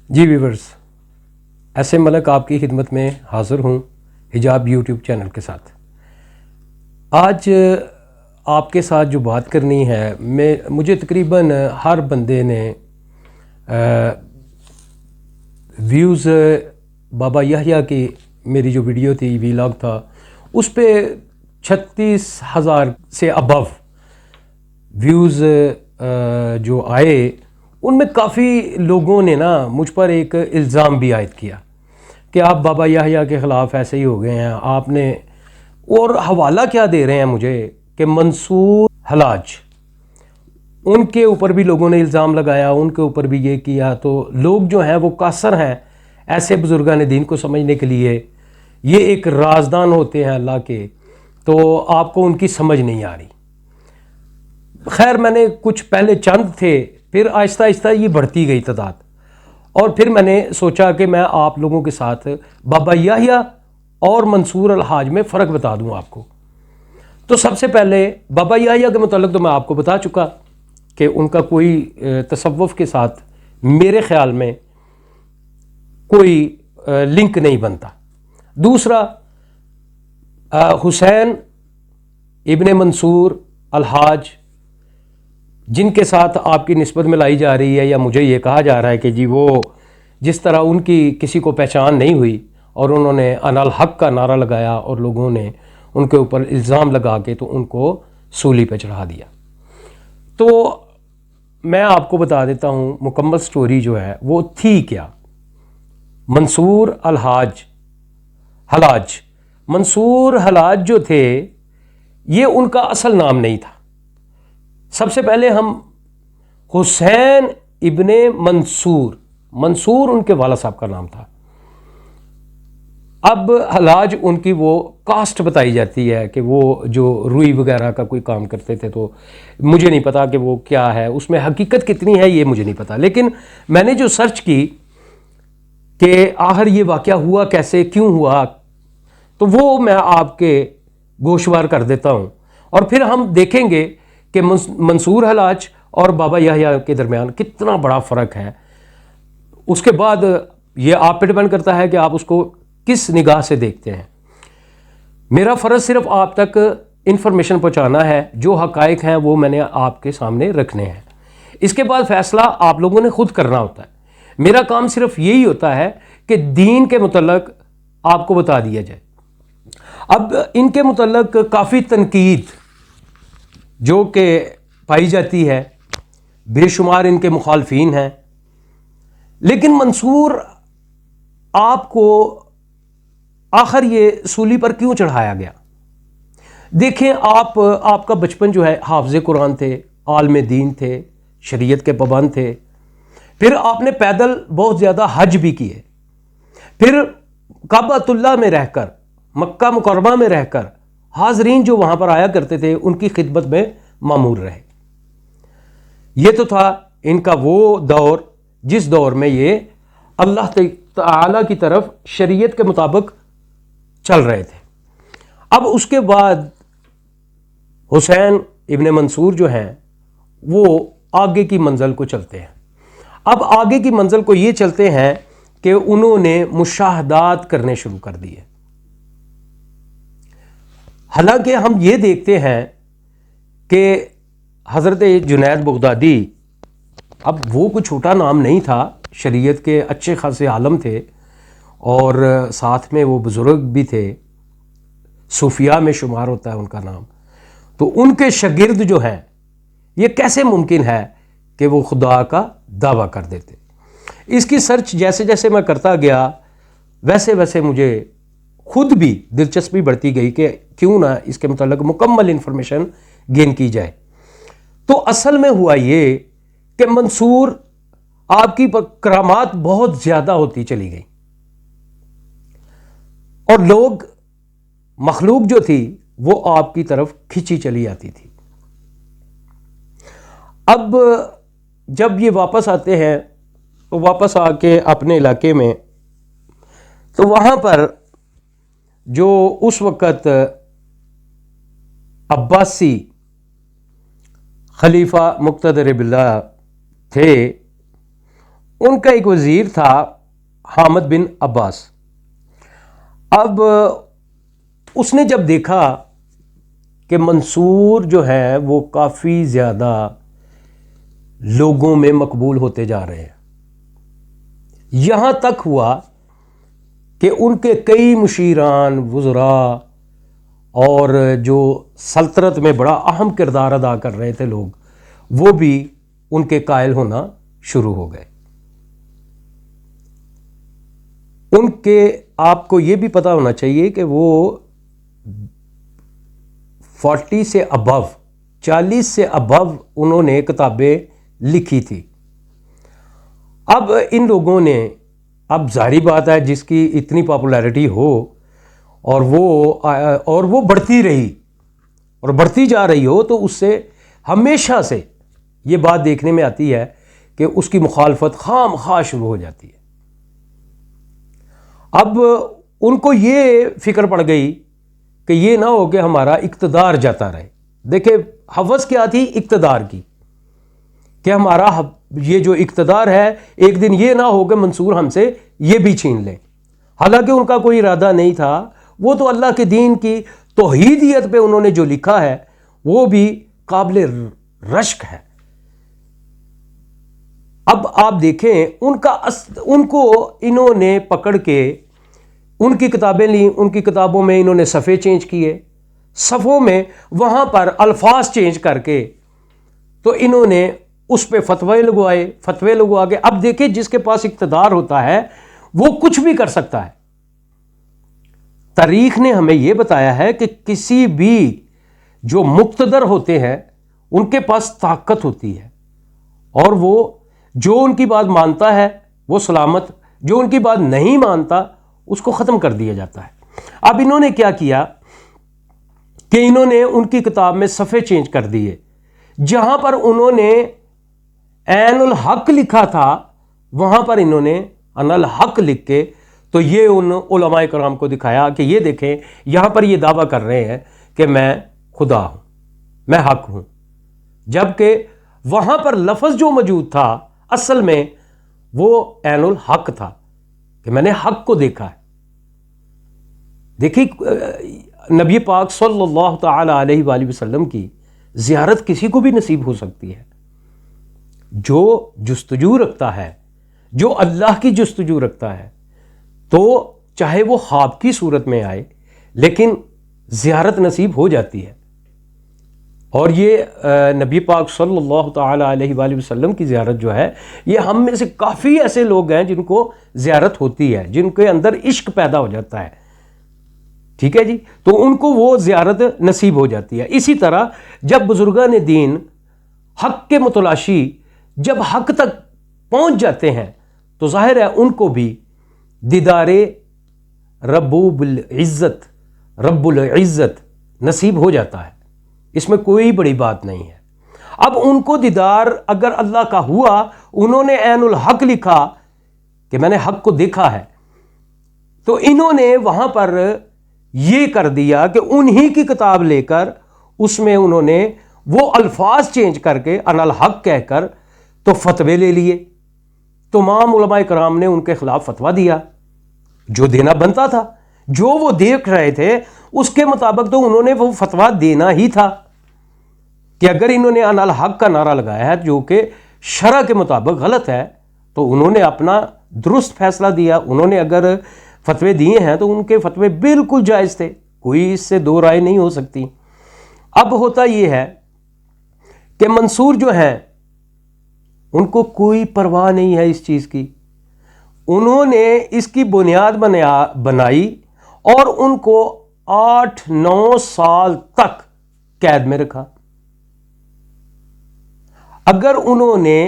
جی viewers, ایسے ملک آپ کی خدمت میں حاضر ہوں حجاب یوٹیوب چینل کے ساتھ۔ آج آپ کے ساتھ جو بات کرنی ہے، مجھے تقریباً ہر بندے نے ویوز بابا یحییٰ کی میری جو ویڈیو تھی، ویلاگ تھا، اس پہ 36,000 سے ابو ویوز جو آئے، ان میں کافی لوگوں نے مجھ پر ایک الزام بھی عائد کیا کہ آپ بابا یحییٰ کے خلاف ایسے ہی ہو گئے ہیں آپ نے، اور حوالہ کیا دے رہے ہیں مجھے کہ منصور حلاج، ان کے اوپر بھی لوگوں نے الزام لگایا، ان کے اوپر بھی یہ کیا۔ تو لوگ جو ہیں وہ قاصر ہیں ایسے بزرگان دین کو سمجھنے کے لیے، یہ ایک رازدان ہوتے ہیں اللہ کے، تو آپ کو ان کی سمجھ نہیں آ رہی۔ خیر، میں نے کچھ پہلے چند تھے، پھر آہستہ آہستہ یہ بڑھتی گئی تعداد، اور پھر میں نے سوچا کہ میں آپ لوگوں کے ساتھ بابا یحییٰ اور منصور الحاج میں فرق بتا دوں آپ کو۔ تو سب سے پہلے بابا یحییٰ کے متعلق تو میں آپ کو بتا چکا کہ ان کا کوئی تصوف کے ساتھ میرے خیال میں کوئی لنک نہیں بنتا۔ دوسرا، حسین ابن منصور الحاج، جن کے ساتھ آپ کی نسبت میں لائی جا رہی ہے، یا مجھے یہ کہا جا رہا ہے کہ جی وہ جس طرح ان کی کسی کو پہچان نہیں ہوئی اور انہوں نے انا الحق کا نعرہ لگایا اور لوگوں نے ان کے اوپر الزام لگا کے تو ان کو سولی پہ چڑھا دیا۔ تو میں آپ کو بتا دیتا ہوں مکمل سٹوری جو ہے وہ تھی کیا۔ منصور حلاج منصور حلاج جو تھے، یہ ان کا اصل نام نہیں تھا۔ سب سے پہلے ہم حسین ابن منصور ان کے والد صاحب کا نام تھا۔ اب حلاج ان کی وہ کاسٹ بتائی جاتی ہے کہ وہ جو روئی وغیرہ کا کوئی کام کرتے تھے، تو مجھے نہیں پتا کہ وہ کیا ہے، اس میں حقیقت کتنی ہے یہ مجھے نہیں پتا، لیکن میں نے جو سرچ کی کہ آخر یہ واقعہ ہوا کیسے، کیوں ہوا، تو وہ میں آپ کے گوشوار کر دیتا ہوں، اور پھر ہم دیکھیں گے کہ منصور حلاج اور بابا یحییٰ کے درمیان کتنا بڑا فرق ہے۔ اس کے بعد یہ آپ پہ ڈیپینڈ کرتا ہے کہ آپ اس کو کس نگاہ سے دیکھتے ہیں۔ میرا فرض صرف آپ تک انفارمیشن پہنچانا ہے، جو حقائق ہیں وہ میں نے آپ کے سامنے رکھنے ہیں، اس کے بعد فیصلہ آپ لوگوں نے خود کرنا ہوتا ہے۔ میرا کام صرف یہی ہوتا ہے کہ دین کے متعلق آپ کو بتا دیا جائے۔ اب ان کے متعلق کافی تنقید جو کہ پائی جاتی ہے، بے شمار ان کے مخالفین ہیں، لیکن منصور آپ کو آخر یہ سولی پر کیوں چڑھایا گیا؟ دیکھیں، آپ کا بچپن جو ہے حافظ قرآن تھے، عالم دین تھے، شریعت کے پابند تھے، پھر آپ نے پیدل بہت زیادہ حج بھی کیے، پھر کعبۃ اللہ میں رہ کر، مکہ مکرمہ میں رہ کر حاضرین جو وہاں پر آیا کرتے تھے ان کی خدمت میں مامور رہے۔ یہ تو تھا ان کا وہ دور جس دور میں یہ اللہ تعالی کی طرف شریعت کے مطابق چل رہے تھے۔ اب اس کے بعد حسین ابن منصور جو ہیں وہ آگے کی منزل کو چلتے ہیں۔ اب آگے کی منزل کو یہ چلتے ہیں کہ انہوں نے مشاہدات کرنے شروع کر دیے۔ حالانکہ ہم یہ دیکھتے ہیں کہ حضرت جنید بغدادی، اب وہ کوئی چھوٹا نام نہیں تھا، شریعت کے اچھے خاصے عالم تھے، اور ساتھ میں وہ بزرگ بھی تھے، صوفیاء میں شمار ہوتا ہے ان کا نام۔ تو ان کے شاگرد جو ہیں، یہ کیسے ممکن ہے کہ وہ خدا کا دعویٰ کر دیتے؟ اس کی سرچ جیسے جیسے میں کرتا گیا، ویسے ویسے مجھے خود بھی دلچسپی بڑھتی گئی کہ کیوں نہ اس کے متعلق مکمل انفارمیشن گین کی جائے۔ تو اصل میں ہوا یہ کہ منصور آپ کی کرامات بہت زیادہ ہوتی چلی گئی، اور لوگ، مخلوق جو تھی وہ آپ کی طرف کھینچی چلی آتی تھی۔ اب جب یہ واپس آتے ہیں تو واپس آ کے اپنے علاقے میں، تو وہاں پر جو اس وقت عباسی خلیفہ مقتدر باللہ تھے، ان کا ایک وزیر تھا حامد بن عباس. اب اس نے جب دیکھا کہ منصور جو ہے وہ کافی زیادہ لوگوں میں مقبول ہوتے جا رہے ہیں، یہاں تک ہوا کہ ان کے کئی مشیران، وزراء اور جو سلطنت میں بڑا اہم کردار ادا کر رہے تھے لوگ، وہ بھی ان کے قائل ہونا شروع ہو گئے. ان کے آپ کو یہ بھی پتہ ہونا چاہیے کہ وہ 40 سے ابو 40 سے ابو انہوں نے کتابیں لکھی تھی. اب ان لوگوں نے، اب ظاہری بات ہے جس کی اتنی پاپولیرٹی ہو اور وہ بڑھتی رہی اور بڑھتی جا رہی ہو، تو اس سے ہمیشہ سے یہ بات دیکھنے میں آتی ہے کہ اس کی مخالفت خام خواہ شروع ہو جاتی ہے. اب ان کو یہ فکر پڑ گئی کہ یہ نہ ہو کہ ہمارا اقتدار جاتا رہے. دیکھیں ہوس کیا تھی اقتدار کی، کہ ہمارا یہ جو اقتدار ہے ایک دن یہ نہ ہو کہ منصور ہم سے یہ بھی چھین لیں. حالانکہ ان کا کوئی ارادہ نہیں تھا، وہ تو اللہ کے دین کی توحیدیت پہ انہوں نے جو لکھا ہے وہ بھی قابل رشک ہے. اب آپ دیکھیں ان کو انہوں نے پکڑ کے ان کی کتابیں لیں، ان کی کتابوں میں انہوں نے صفحے چینج کیے، صفحوں میں وہاں پر الفاظ چینج کر کے تو انہوں نے اس پہ فتوے لگوا کے. اب دیکھیں جس کے پاس اقتدار ہوتا ہے وہ کچھ بھی کر سکتا ہے. تاریخ نے ہمیں یہ بتایا ہے کہ کسی بھی جو مقتدر ہوتے ہیں ان کے پاس طاقت ہوتی ہے، اور وہ جو ان کی بات مانتا ہے وہ سلامت، جو ان کی بات نہیں مانتا اس کو ختم کر دیا جاتا ہے. اب انہوں نے کیا کیا کہ انہوں نے ان کی کتاب میں صفحے چینج کر دیے. جہاں پر انہوں نے عین الحق لکھا تھا وہاں پر انہوں نے ان الحق لکھ کے تو یہ ان علماء کرام کو دکھایا کہ یہ دیکھیں یہاں پر یہ دعویٰ کر رہے ہیں کہ میں خدا ہوں، میں حق ہوں، جبکہ وہاں پر لفظ جو موجود تھا اصل میں وہ عین الحق تھا کہ میں نے حق کو دیکھا ہے. دیکھیے نبی پاک صلی اللہ تعالی علیہ وآلہ وسلم کی زیارت کسی کو بھی نصیب ہو سکتی ہے. جو جستجو رکھتا ہے، جو اللہ کی جستجو رکھتا ہے، تو چاہے وہ خواب کی صورت میں آئے لیکن زیارت نصیب ہو جاتی ہے. اور یہ نبی پاک صلی اللہ تعالی علیہ وآلہ وسلم کی زیارت جو ہے یہ ہم میں سے کافی ایسے لوگ ہیں جن کو زیارت ہوتی ہے، جن کے اندر عشق پیدا ہو جاتا ہے. ٹھیک ہے جی، تو ان کو وہ زیارت نصیب ہو جاتی ہے. اسی طرح جب بزرگان دین حق کے متلاشی جب حق تک پہنچ جاتے ہیں تو ظاہر ہے ان کو بھی دیدار رب العزت نصیب ہو جاتا ہے. اس میں کوئی بڑی بات نہیں ہے. اب ان کو دیدار اگر اللہ کا ہوا، انہوں نے عین الحق لکھا کہ میں نے حق کو دیکھا ہے، تو انہوں نے وہاں پر یہ کر دیا کہ انہی کی کتاب لے کر اس میں انہوں نے وہ الفاظ چینج کر کے ان الحق کہہ کر تو فتوے لے لیے. تمام علماء کرام نے ان کے خلاف فتویٰ دیا جو دینا بنتا تھا، جو وہ دیکھ رہے تھے اس کے مطابق تو انہوں نے وہ فتویٰ دینا ہی تھا کہ اگر انہوں نے ان الحق کا نعرہ لگایا ہے جو کہ شرع کے مطابق غلط ہے تو انہوں نے اپنا درست فیصلہ دیا. انہوں نے اگر فتوے دیے ہیں تو ان کے فتوے بالکل جائز تھے، کوئی اس سے دو رائے نہیں ہو سکتی. اب ہوتا یہ ہے کہ منصور جو ہیں ان کو کوئی پرواہ نہیں ہے اس چیز کی. انہوں نے اس کی بنیاد بنائی اور ان کو 8-9 سال تک قید میں رکھا. اگر انہوں نے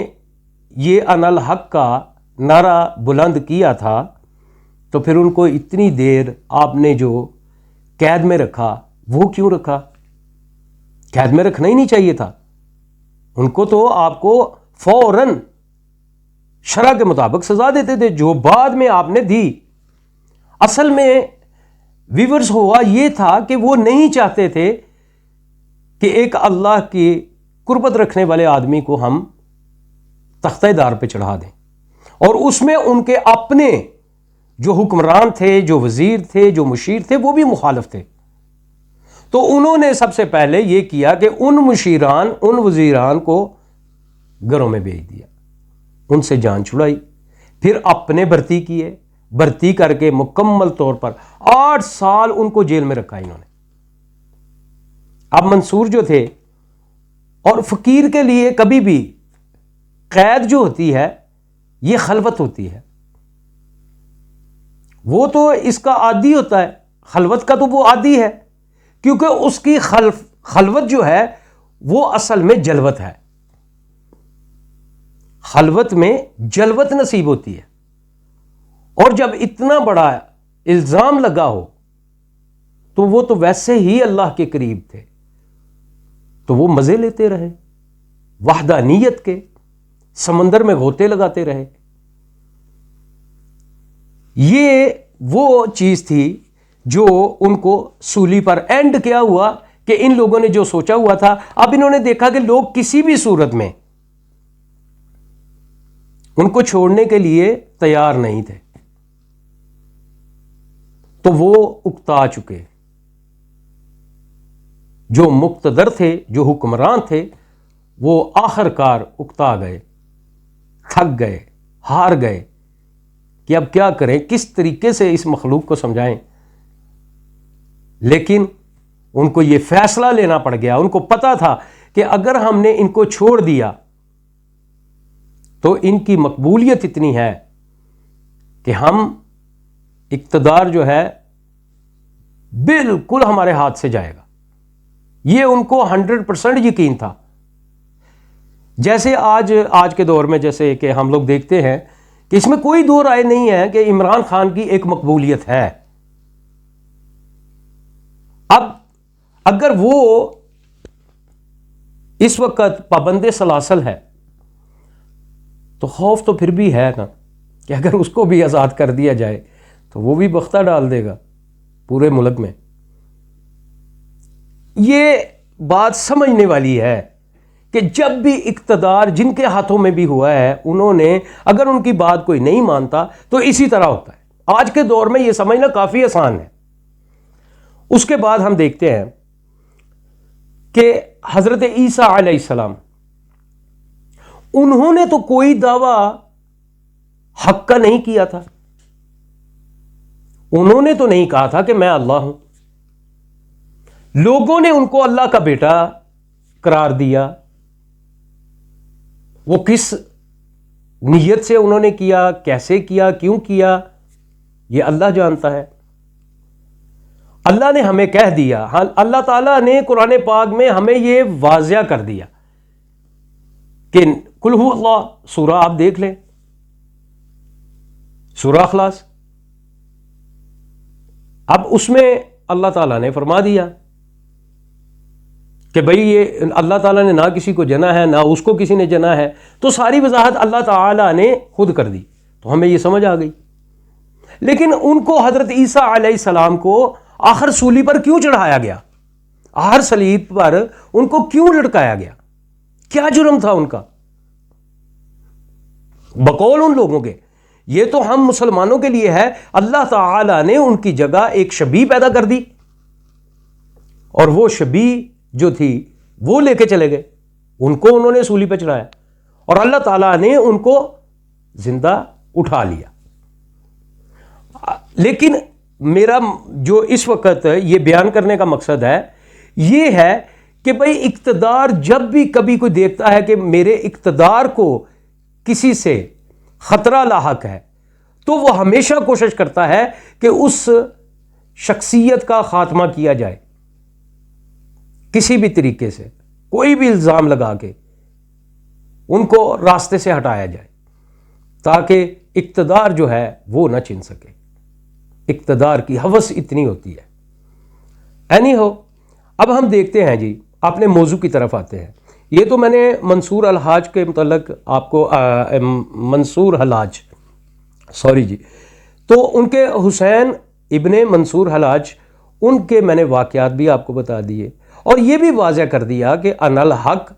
یہ ان الحق کا نعرہ بلند کیا تھا تو پھر ان کو اتنی دیر آپ نے جو قید میں رکھا وہ کیوں رکھا؟ قید میں رکھنا ہی نہیں چاہیے تھا. ان کو تو آپ کو فوراً شرع کے مطابق سزا دیتے تھے جو بعد میں آپ نے دی. اصل میں ویورز ہوا یہ تھا کہ وہ نہیں چاہتے تھے کہ ایک اللہ کی قربت رکھنے والے آدمی کو ہم تختہ دار پہ چڑھا دیں. اور اس میں ان کے اپنے جو حکمران تھے، جو وزیر تھے، جو مشیر تھے، وہ بھی مخالف تھے. تو انہوں نے سب سے پہلے یہ کیا کہ ان مشیران، ان وزیران کو گھروں میں بھیج دیا، ان سے جان چھڑائی، پھر اپنے بھرتی کیے، بھرتی کر کے مکمل طور پر 8 سال ان کو جیل میں رکھا انہوں نے. اب منصور جو تھے، اور فقیر کے لیے کبھی بھی قید جو ہوتی ہے یہ خلوت ہوتی ہے. وہ تو اس کا عادی ہوتا ہے، خلوت کا تو وہ عادی ہے، کیونکہ اس کی خلوت جو ہے وہ اصل میں جلوت ہے. خلوت میں جلوت نصیب ہوتی ہے. اور جب اتنا بڑا الزام لگا ہو تو وہ تو ویسے ہی اللہ کے قریب تھے، تو وہ مزے لیتے رہے، وحدانیت کے سمندر میں غوطے لگاتے رہے. یہ وہ چیز تھی جو ان کو سولی پر اینڈ کیا ہوا کہ ان لوگوں نے جو سوچا ہوا تھا، اب انہوں نے دیکھا کہ لوگ کسی بھی صورت میں ان کو چھوڑنے کے لیے تیار نہیں تھے، تو وہ اکتا چکے. جو مقتدر تھے، جو حکمران تھے، وہ آخر کار اکتا گئے، تھک گئے، ہار گئے کہ اب کیا کریں، کس طریقے سے اس مخلوق کو سمجھائیں. لیکن ان کو یہ فیصلہ لینا پڑ گیا. ان کو پتا تھا کہ اگر ہم نے ان کو چھوڑ دیا تو ان کی مقبولیت اتنی ہے کہ ہم اقتدار جو ہے بالکل ہمارے ہاتھ سے جائے گا. یہ ان کو 100% یقین تھا. جیسے آج کے دور میں جیسے کہ ہم لوگ دیکھتے ہیں کہ اس میں کوئی دو رائے نہیں ہے کہ عمران خان کی ایک مقبولیت ہے. اب اگر وہ اس وقت پابند سلاسل ہے تو خوف تو پھر بھی ہے نا کہ اگر اس کو بھی آزاد کر دیا جائے تو وہ بھی بختہ ڈال دے گا پورے ملک میں. یہ بات سمجھنے والی ہے کہ جب بھی اقتدار جن کے ہاتھوں میں بھی ہوا ہے، انہوں نے اگر ان کی بات کوئی نہیں مانتا تو اسی طرح ہوتا ہے. آج کے دور میں یہ سمجھنا کافی آسان ہے. اس کے بعد ہم دیکھتے ہیں کہ حضرت عیسیٰ علیہ السلام، انہوں نے تو کوئی دعویٰ حق کا نہیں کیا تھا. انہوں نے تو نہیں کہا تھا کہ میں اللہ ہوں. لوگوں نے ان کو اللہ کا بیٹا قرار دیا. وہ کس نیت سے انہوں نے کیا، کیسے کیا، کیوں کیا، یہ اللہ جانتا ہے. اللہ نے ہمیں کہہ دیا، اللہ تعالیٰ نے قرآن پاک میں ہمیں یہ واضح کر دیا کہ قل ہو اللہ، سورہ آپ دیکھ لیں، سورہ اخلاص. اب اس میں اللہ تعالیٰ نے فرما دیا کہ بھئی یہ اللہ تعالیٰ نے نہ کسی کو جنا ہے، نہ اس کو کسی نے جنا ہے. تو ساری وضاحت اللہ تعالیٰ نے خود کر دی، تو ہمیں یہ سمجھ آ گئی. لیکن ان کو حضرت عیسیٰ علیہ السلام کو آخر سولی پر کیوں چڑھایا گیا؟ آخر صلیب پر ان کو کیوں لٹکایا گیا؟ کیا جرم تھا ان کا؟ بقول ان لوگوں کے یہ تو ہم مسلمانوں کے لیے ہے، اللہ تعالیٰ نے ان کی جگہ ایک شبیہ پیدا کر دی، اور وہ شبیہ جو تھی وہ لے کے چلے گئے. ان کو انہوں نے سولی پہ چڑھایا اور اللہ تعالیٰ نے ان کو زندہ اٹھا لیا. لیکن میرا جو اس وقت یہ بیان کرنے کا مقصد ہے یہ ہے کہ بھئی اقتدار جب بھی کبھی کوئی دیکھتا ہے کہ میرے اقتدار کو کسی سے خطرہ لاحق ہے تو وہ ہمیشہ کوشش کرتا ہے کہ اس شخصیت کا خاتمہ کیا جائے، کسی بھی طریقے سے کوئی بھی الزام لگا کے ان کو راستے سے ہٹایا جائے تاکہ اقتدار جو ہے وہ نہ چھن سکے. اقتدار کی ہوس اتنی ہوتی ہے. اینی ہو، اب ہم دیکھتے ہیں جی، اپنے موضوع کی طرف آتے ہیں. یہ تو میں نے منصور الحاج کے متعلق آپ کو منصور حلاج تو ان کے حسین ابن منصور حلاج، ان کے میں نے واقعات بھی آپ کو بتا دیے اور یہ بھی واضح کر دیا کہ ان الحق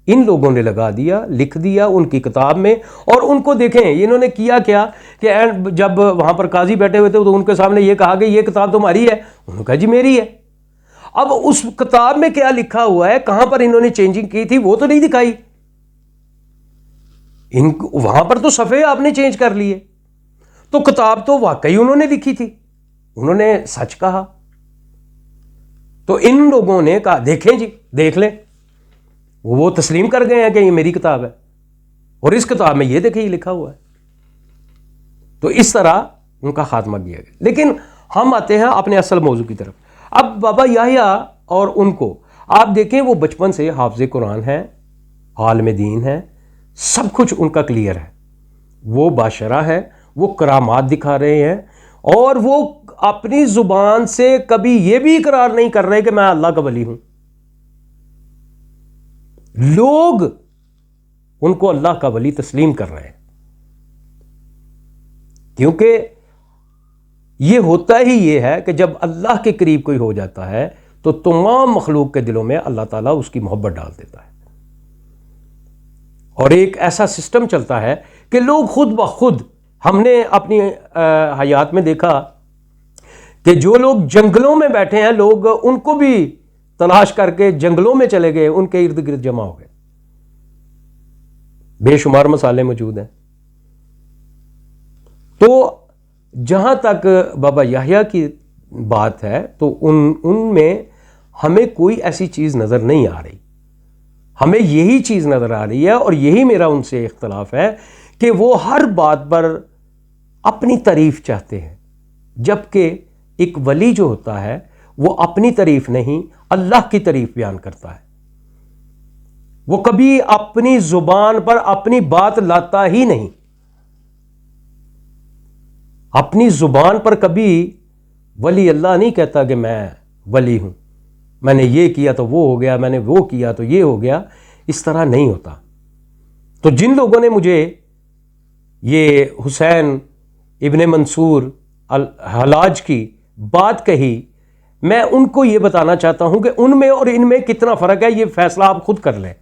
ان لوگوں نے لگا دیا، لکھ دیا ان کی کتاب میں. اور ان کو دیکھیں انہوں نے کیا کیا کہ جب وہاں پر قاضی بیٹھے ہوئے تھے تو ان کے سامنے یہ کہا کہ یہ کتاب تمہاری ہے. انہوں نے کہا جی میری ہے. اب اس کتاب میں کیا لکھا ہوا ہے، کہاں پر انہوں نے چینجنگ کی تھی وہ تو نہیں دکھائی. وہاں پر تو صفحے آپ نے چینج کر لیے. تو کتاب تو واقعی انہوں نے لکھی تھی، انہوں نے سچ کہا. تو ان لوگوں نے کہا دیکھیں جی دیکھ لیں، وہ تسلیم کر گئے ہیں کہ یہ میری کتاب ہے اور اس کتاب میں یہ دیکھیں یہ لکھا ہوا ہے. تو اس طرح ان کا خاتمہ کیا گیا. لیکن ہم آتے ہیں اپنے اصل موضوع کی طرف. اب بابا یحییٰ اور ان کو آپ دیکھیں وہ بچپن سے حافظ قرآن ہیں، عالم دین ہیں، سب کچھ ان کا کلیئر ہے. وہ باشرہ ہے، وہ کرامات دکھا رہے ہیں، اور وہ اپنی زبان سے کبھی یہ بھی اقرار نہیں کر رہے کہ میں اللہ کا ولی ہوں. لوگ ان کو اللہ کا ولی تسلیم کر رہے ہیں، کیونکہ یہ ہوتا ہی یہ ہے کہ جب اللہ کے قریب کوئی ہو جاتا ہے تو تمام مخلوق کے دلوں میں اللہ تعالیٰ اس کی محبت ڈال دیتا ہے. اور ایک ایسا سسٹم چلتا ہے کہ لوگ خود بخود، ہم نے اپنی حیات میں دیکھا کہ جو لوگ جنگلوں میں بیٹھے ہیں لوگ ان کو بھی تلاش کر کے جنگلوں میں چلے گئے، ان کے ارد گرد جمع ہو گئے. بے شمار مسالے موجود ہیں. تو جہاں تک بابا یحییٰ کی بات ہے تو ان میں ہمیں کوئی ایسی چیز نظر نہیں آ رہی. ہمیں یہی چیز نظر آ رہی ہے، اور یہی میرا ان سے اختلاف ہے کہ وہ ہر بات پر اپنی تعریف چاہتے ہیں، جبکہ ایک ولی جو ہوتا ہے وہ اپنی تعریف نہیں اللہ کی تعریف بیان کرتا ہے. وہ کبھی اپنی زبان پر اپنی بات لاتا ہی نہیں. اپنی زبان پر کبھی ولی اللہ نہیں کہتا کہ میں ولی ہوں، میں نے یہ کیا تو وہ ہو گیا، میں نے وہ کیا تو یہ ہو گیا. اس طرح نہیں ہوتا. تو جن لوگوں نے مجھے یہ حسین ابن منصور الحلاج کی بات کہی، میں ان کو یہ بتانا چاہتا ہوں کہ ان میں اور ان میں کتنا فرق ہے. یہ فیصلہ آپ خود کر لیں،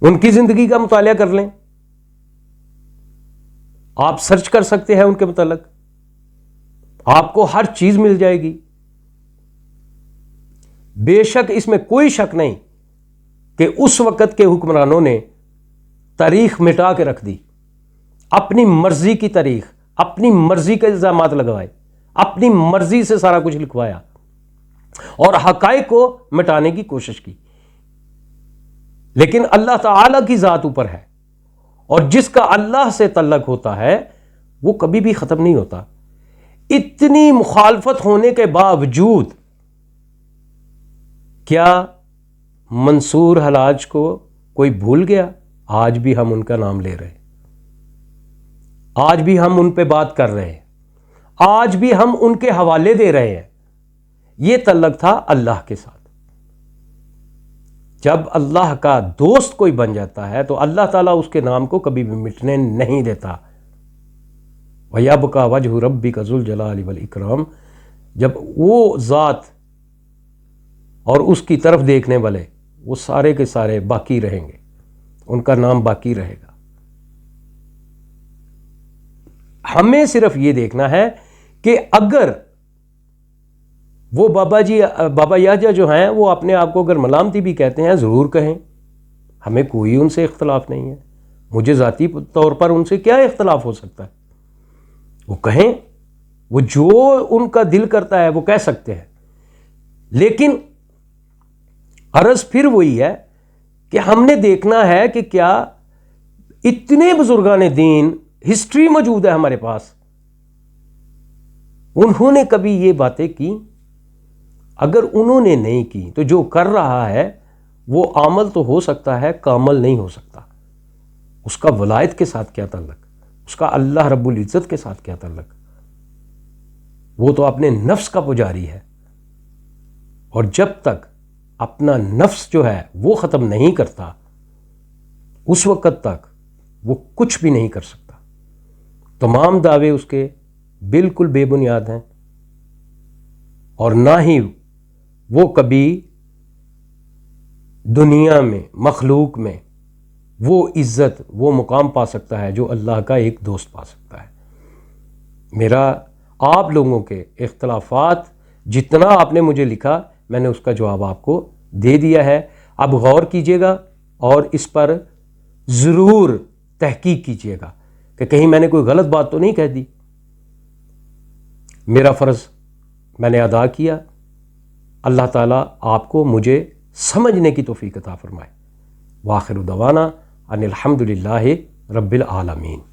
ان کی زندگی کا مطالعہ کر لیں. آپ سرچ کر سکتے ہیں ان کے متعلق، آپ کو ہر چیز مل جائے گی. بے شک اس میں کوئی شک نہیں کہ اس وقت کے حکمرانوں نے تاریخ مٹا کے رکھ دی، اپنی مرضی کی تاریخ، اپنی مرضی کے الزامات لگوائے، اپنی مرضی سے سارا کچھ لکھوایا اور حقائق کو مٹانے کی کوشش کی. لیکن اللہ تعالی کی ذات اوپر ہے، اور جس کا اللہ سے تعلق ہوتا ہے وہ کبھی بھی ختم نہیں ہوتا. اتنی مخالفت ہونے کے باوجود کیا منصور حلاج کو کوئی بھول گیا؟ آج بھی ہم ان کا نام لے رہے ہیں، آج بھی ہم ان پہ بات کر رہے ہیں، آج بھی ہم ان کے حوالے دے رہے ہیں. یہ تعلق تھا اللہ کے ساتھ. جب اللہ کا دوست کوئی بن جاتا ہے تو اللہ تعالیٰ اس کے نام کو کبھی بھی مٹنے نہیں دیتا. وَيَبْقَى وَجْهُ رَبِّكَ ذُو الْجَلَالِ وَالْإِكْرَامِ. جب وہ ذات اور اس کی طرف دیکھنے والے وہ سارے کے سارے باقی رہیں گے، ان کا نام باقی رہے گا. ہمیں صرف یہ دیکھنا ہے کہ اگر وہ بابا یحییٰ جو ہیں وہ اپنے آپ کو اگر ملامتی بھی کہتے ہیں ضرور کہیں، ہمیں کوئی ان سے اختلاف نہیں ہے. مجھے ذاتی طور پر ان سے کیا اختلاف ہو سکتا ہے؟ وہ کہیں، وہ جو ان کا دل کرتا ہے وہ کہہ سکتے ہیں. لیکن عرض پھر وہی ہے کہ ہم نے دیکھنا ہے کہ کیا اتنے بزرگان دین، ہسٹری موجود ہے ہمارے پاس، انہوں نے کبھی یہ باتیں کی؟ اگر انہوں نے نہیں کی تو جو کر رہا ہے وہ عمل تو ہو سکتا ہے، کامل نہیں ہو سکتا. اس کا ولایت کے ساتھ کیا تعلق، اس کا اللہ رب العزت کے ساتھ کیا تعلق؟ وہ تو اپنے نفس کا پجاری ہے، اور جب تک اپنا نفس جو ہے وہ ختم نہیں کرتا اس وقت تک وہ کچھ بھی نہیں کر سکتا. تمام دعوے اس کے بالکل بے بنیاد ہیں، اور نہ ہی وہ کبھی دنیا میں مخلوق میں وہ عزت وہ مقام پا سکتا ہے جو اللہ کا ایک دوست پا سکتا ہے۔ میرا آپ لوگوں کے اختلافات جتنا آپ نے مجھے لکھا میں نے اس کا جواب آپ کو دے دیا ہے۔ اب غور کیجئے گا اور اس پر ضرور تحقیق کیجئے گا کہ کہیں میں نے کوئی غلط بات تو نہیں کہہ دی۔ میرا فرض میں نے ادا کیا۔ اللہ تعالیٰ آپ کو مجھے سمجھنے کی توفیق عطا فرمائے۔ وآخر دعوانا ان الحمد للہ رب العالمین۔